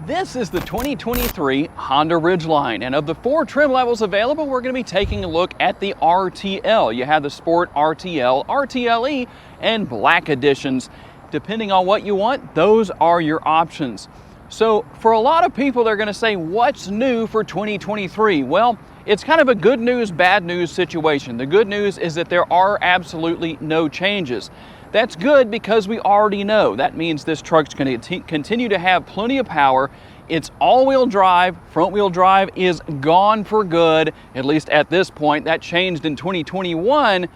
This is the 2023 Honda Ridgeline, and of the 4 trim levels available, we're going to be taking a look at the RTL. You have the Sport RTL, RTLE, and Black editions. Depending on what you want, those are your options. So for a lot of people, they're going to say, what's new for 2023? Well, it's kind of a good news, bad news situation. The good news is that there are absolutely no changes. That's good because we already know. That means this truck's going to continue to have plenty of power. It's all-wheel drive. Front-wheel drive is gone for good, at least at this point. That changed in 2021.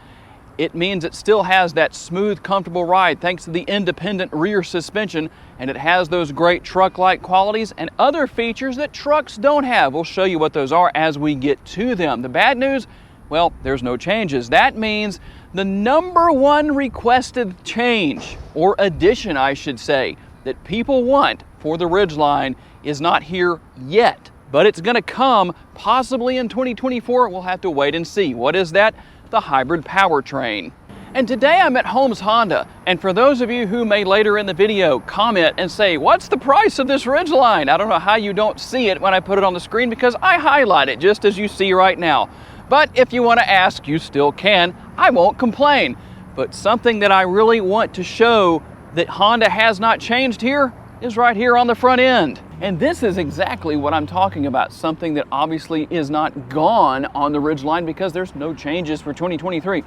It means it still has that smooth, comfortable ride thanks to the independent rear suspension, and it has those great truck-like qualities and other features that trucks don't have. We'll show you what those are as we get to them. The bad news, well, there's no changes. That means the #1 requested change, or addition I should say, that people want for the Ridgeline is not here yet, but it's going to come possibly in 2024. We'll have to wait and see. What is that? The hybrid powertrain. And today I'm at Holmes Honda, and for those of you who may later in the video comment and say, what's the price of this Ridgeline? I don't know how you don't see it when I put it on the screen because I highlight it just as you see right now. But if you want to ask, you still can. I won't complain. But something that I really want to show that Honda has not changed here is right here on the front end. And this is exactly what I'm talking about, something that obviously is not gone on the Ridgeline because there's no changes for 2023.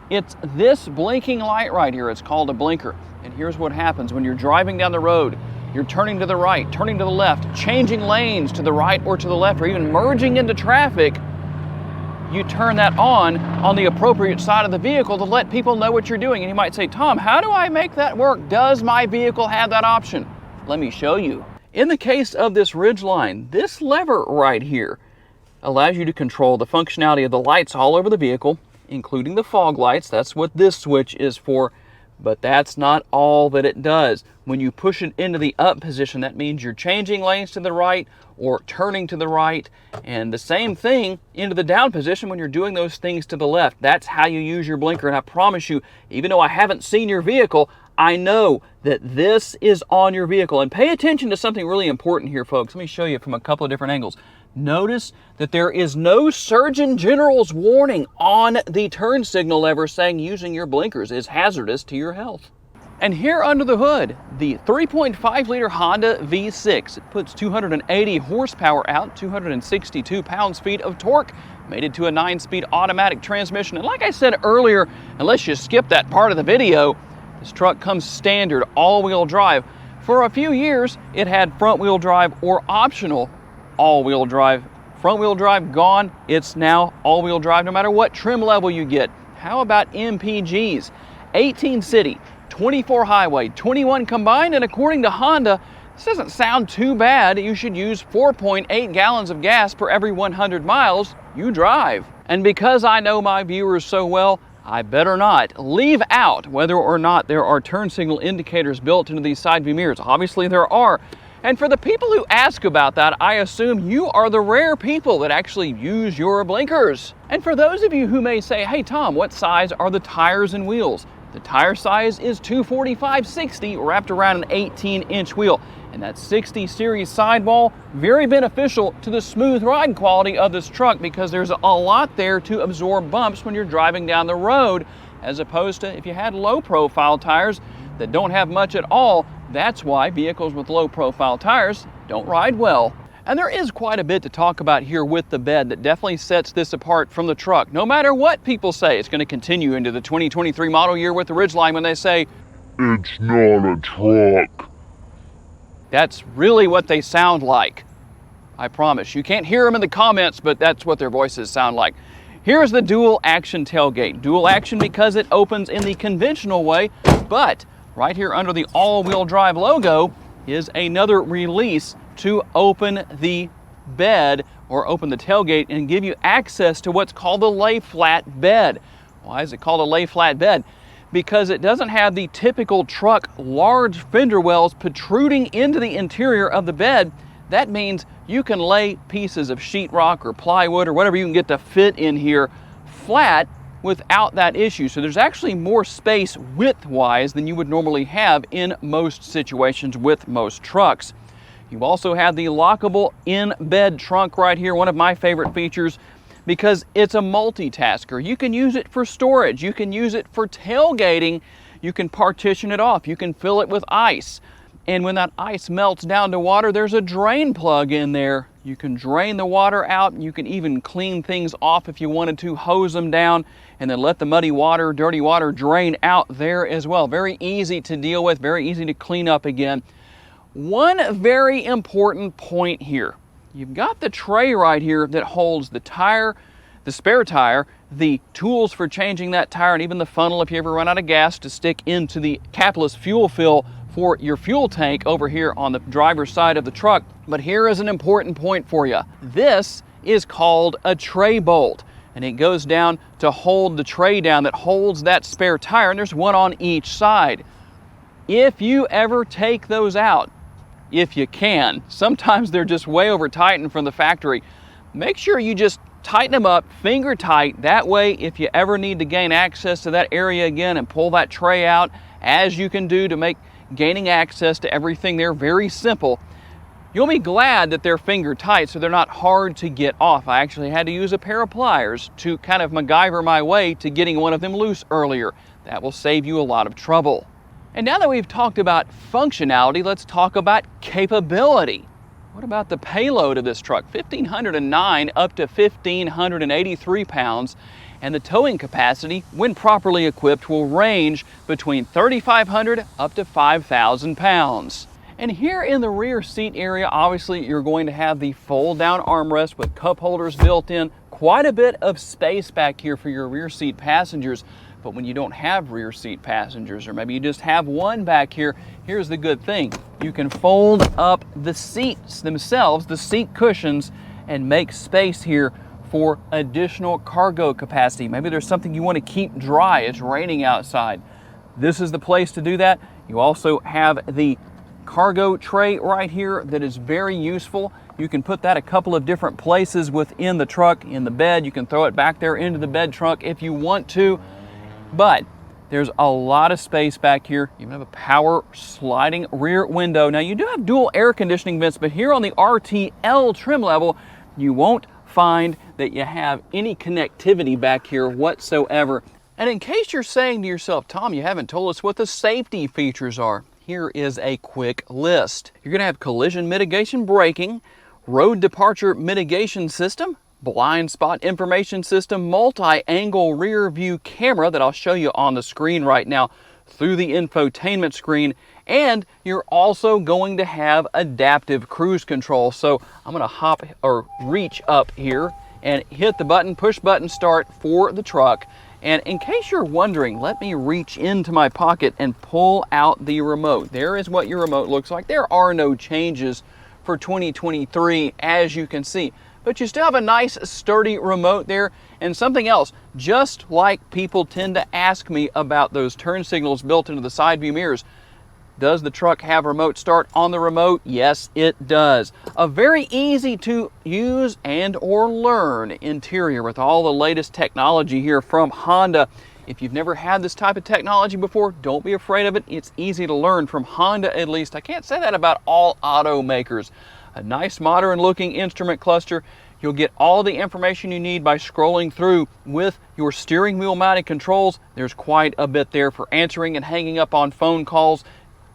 It's this blinking light right here. It's called a blinker. And here's what happens when you're driving down the road. You're turning to the right, turning to the left, changing lanes to the right or to the left, or even merging into traffic. You turn that on the appropriate side of the vehicle to let people know what you're doing. And you might say, Tom, how do I make that work? Does my vehicle have that option? Let me show you. In the case of this Ridgeline, this lever right here allows you to control the functionality of the lights all over the vehicle, including the fog lights. That's what this switch is for, but that's not all that it does. When you push it into the up position, that means you're changing lanes to the right or turning to the right, and the same thing into the down position when you're doing those things to the left. That's how you use your blinker, and I promise you, even though I haven't seen your vehicle, I know that this is on your vehicle. And pay attention to something really important here, folks. Let me show you from a couple of different angles. Notice that there is no Surgeon General's warning on the turn signal lever saying using your blinkers is hazardous to your health. And here under the hood, the 3.5-liter Honda V6. It puts 280 horsepower out, 262 pounds-feet of torque, made it to a 9-speed automatic transmission. And like I said earlier, unless you skip that part of the video, this truck comes standard all-wheel drive. For a few years, it had front-wheel drive or optional all-wheel drive. Front-wheel drive gone, it's now all-wheel drive no matter what trim level you get. How about MPGs? 18 city, 24 highway, 21 combined, and according to Honda, this doesn't sound too bad. You should use 4.8 gallons of gas per every 100 miles you drive. And because I know my viewers so well, I better not leave out whether or not there are turn signal indicators built into these side view mirrors. Obviously there are. And for the people who ask about that, I assume you are the rare people that actually use your blinkers. And for those of you who may say, hey Tom, what size are the tires and wheels? The tire size is 245/60 wrapped around an 18-inch wheel. And that 60 series sidewall, very beneficial to the smooth ride quality of this truck because there's a lot there to absorb bumps when you're driving down the road, as opposed to if you had low profile tires that don't have much at all. That's why vehicles with low profile tires don't ride well. And there is quite a bit to talk about here with the bed that definitely sets this apart from the truck. No matter what people say, it's going to continue into the 2023 model year with the Ridgeline when they say, it's not a truck. That's really what they sound like. I promise. You can't hear them in the comments, but that's what their voices sound like. Here's the dual action tailgate. Dual action because it opens in the conventional way, but right here under the all-wheel drive logo is another release to open the bed or open the tailgate and give you access to what's called the lay flat bed. Why is it called a lay flat bed? Because it doesn't have the typical truck large fender wells protruding into the interior of the bed. That means you can lay pieces of sheetrock or plywood or whatever you can get to fit in here flat without that issue. So there's actually more space width-wise than you would normally have in most situations with most trucks. You also have the lockable in-bed trunk right here, one of my favorite features because it's a multitasker. You can use it for storage, you can use it for tailgating, you can partition it off, you can fill it with ice. And when that ice melts down to water, there's a drain plug in there. You can drain the water out, you can even clean things off if you wanted to, hose them down, and then let the muddy water, dirty water drain out there as well. Very easy to deal with, very easy to clean up again. One very important point here. You've got the tray right here that holds the tire, the spare tire, the tools for changing that tire, and even the funnel if you ever run out of gas to stick into the capless fuel fill for your fuel tank over here on the driver's side of the truck. But here is an important point for you. This is called a tray bolt, and it goes down to hold the tray down that holds that spare tire, and there's one on each side. If you ever take those out, if you can, sometimes they're just way over tightened from the factory, make sure you just tighten them up finger tight. That way, if you ever need to gain access to that area again and pull that tray out, as you can do to make gaining access to everything there very simple, you'll be glad that they're finger tight so they're not hard to get off. I actually had to use a pair of pliers to kind of MacGyver my way to getting one of them loose earlier. That will save you a lot of trouble. And now that we've talked about functionality, let's talk about capability. What about the payload of this truck? 1,509 up to 1,583 pounds. And the towing capacity, when properly equipped, will range between 3,500 up to 5,000 pounds. And here in the rear seat area, obviously you're going to have the fold-down armrest with cup holders built in. Quite a bit of space back here for your rear seat passengers. But when you don't have rear seat passengers, or maybe you just have one back here, here's the good thing. You can fold up the seats themselves, the seat cushions, and make space here for additional cargo capacity. Maybe there's something you want to keep dry. It's raining outside. This is the place to do that. You also have the cargo tray right here that is very useful. You can put that a couple of different places within the truck, in the bed. You can throw it back there into the bed trunk if you want to. But there's a lot of space back here. You have a power sliding rear window. Now you do have dual air conditioning vents, but here on the RTL trim level, you won't find that you have any connectivity back here whatsoever. And in case you're saying to yourself, Tom, you haven't told us what the safety features are, here is a quick list. You're gonna have collision mitigation braking, road departure mitigation system, blind spot information system, multi-angle rear view camera that I'll show you on the screen right now through the infotainment screen, and you're also going to have adaptive cruise control. So I'm going to reach up here and hit the button, push button start for the truck. And in case you're wondering, let me reach into my pocket and pull out the remote. There is what your remote looks like. There are no changes for 2023, as you can see. But you still have a nice sturdy remote there. And something else, just like people tend to ask me about those turn signals built into the side view mirrors, does the truck have remote start on the remote? Yes, it does. A very easy to use and or learn interior with all the latest technology here from Honda. If you've never had this type of technology before, don't be afraid of it. It's easy to learn from Honda, at least. I can't say that about all automakers. A nice modern looking instrument cluster. You'll get all the information you need by scrolling through with your steering wheel mounted controls. There's quite a bit there for answering and hanging up on phone calls,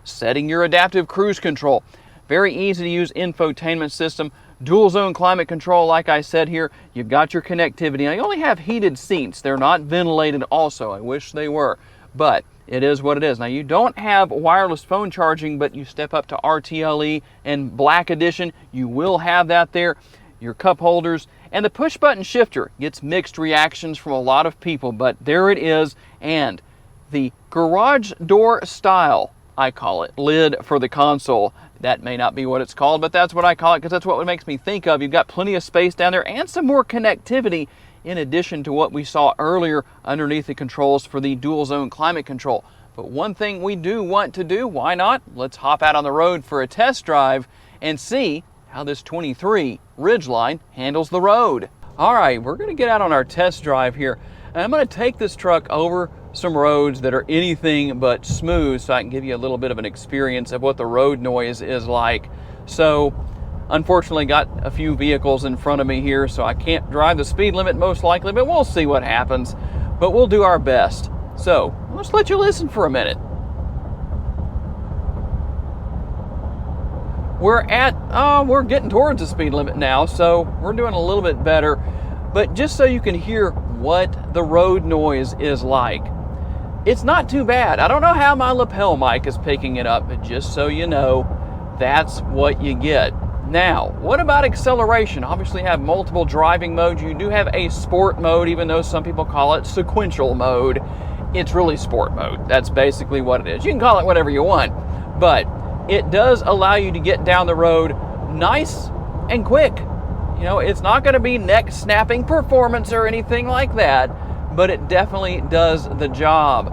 setting your adaptive cruise control. Very easy to use infotainment system, dual zone climate control like I said here. You've got your connectivity. Now you only have heated seats. They're not ventilated also. I wish they were, but it is what it is. Now you don't have wireless phone charging, but you step up to RTLE and Black Edition, you will have that there. Your cup holders, and the push button shifter gets mixed reactions from a lot of people, but there it is. And the garage door style, I call it, lid for the console. That may not be what it's called, but that's what I call it because that's what it makes me think of. You've got plenty of space down there and some more connectivity in addition to what we saw earlier underneath the controls for the dual zone climate control. But one thing we do want to do, why not? Let's hop out on the road for a test drive and see how this 23 Ridgeline handles the road. All right, we're gonna get out on our test drive here. And I'm gonna take this truck over some roads that are anything but smooth so I can give you a little bit of an experience of what the road noise is like. So unfortunately got a few vehicles in front of me here, so I can't drive the speed limit most likely, but we'll see what happens. But we'll do our best. So let's let you listen for a minute. We're getting towards the speed limit now, so we're doing a little bit better. But just so you can hear what the road noise is like, it's not too bad. I don't know how my lapel mic is picking it up, but just so you know, that's what you get. Now, what about acceleration? Obviously you have multiple driving modes. You do have a sport mode, even though some people call it sequential mode. It's really sport mode. That's basically what it is. You can call it whatever you want, but it does allow you to get down the road nice and quick. You know, it's not going to be neck snapping performance or anything like that, but it definitely does the job.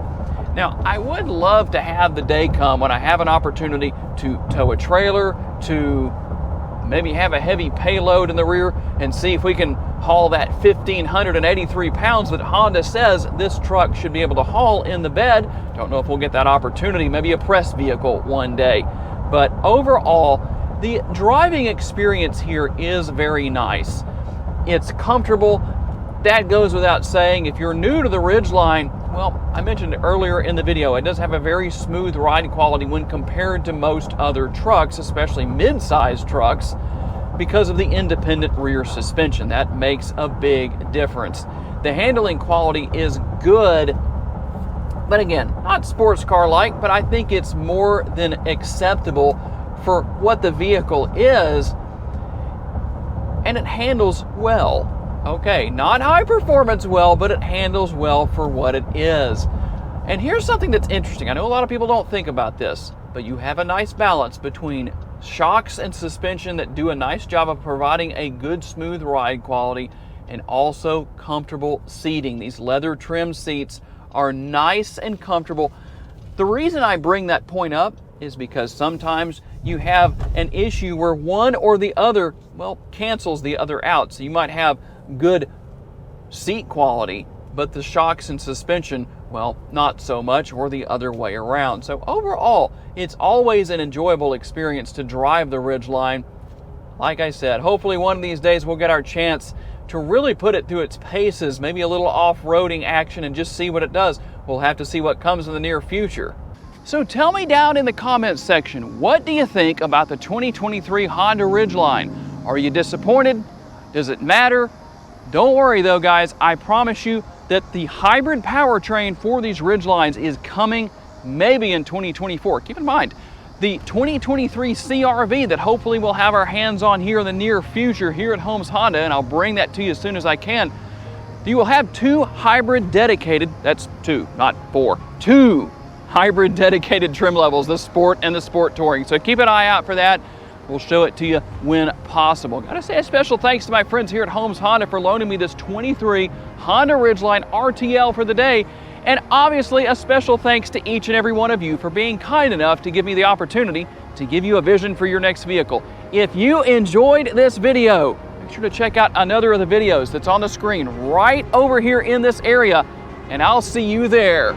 Now, I would love to have the day come when I have an opportunity to tow a trailer, to maybe have a heavy payload in the rear and see if we can haul that 1,583 pounds that Honda says this truck should be able to haul in the bed. Don't know if we'll get that opportunity, maybe a press vehicle one day. But overall, the driving experience here is very nice. It's comfortable. That goes without saying. If you're new to the Ridgeline, well, I mentioned earlier in the video, it does have a very smooth ride quality when compared to most other trucks, especially mid-sized trucks, because of the independent rear suspension. That makes a big difference. The handling quality is good, but again, not sports car-like, but I think it's more than acceptable for what the vehicle is, and it handles well. Okay, not high performance well, but it handles well for what it is. And here's something that's interesting. I know a lot of people don't think about this, but you have a nice balance between shocks and suspension that do a nice job of providing a good smooth ride quality, and also comfortable seating. These leather trim seats are nice and comfortable. The reason I bring that point up is because sometimes you have an issue where one or the other, well, cancels the other out. So you might have good seat quality, but the shocks and suspension, well, not so much, or the other way around. So overall, it's always an enjoyable experience to drive the Ridgeline. Like I said, hopefully one of these days we'll get our chance to really put it through its paces, maybe a little off-roading action, and just see what it does. We'll have to see what comes in the near future. So tell me down in the comments section, what do you think about the 2023 Honda Ridgeline? Are you disappointed? Does it matter? Don't worry though, guys. I promise you that the hybrid powertrain for these Ridgelines is coming maybe in 2024. Keep in mind, the 2023 CR-V that hopefully we'll have our hands on here in the near future here at Holmes Honda, and I'll bring that to you as soon as I can. You will have two hybrid dedicated, that's two, not four, two hybrid dedicated trim levels, the Sport and the Sport Touring. So keep an eye out for that. We'll show it to you when possible. Gotta say a special thanks to my friends here at Holmes Honda for loaning me this 23 Honda Ridgeline RTL for the day. And obviously a special thanks to each and every one of you for being kind enough to give me the opportunity to give you a vision for your next vehicle. If you enjoyed this video, make sure to check out another of the videos that's on the screen right over here in this area, and I'll see you there.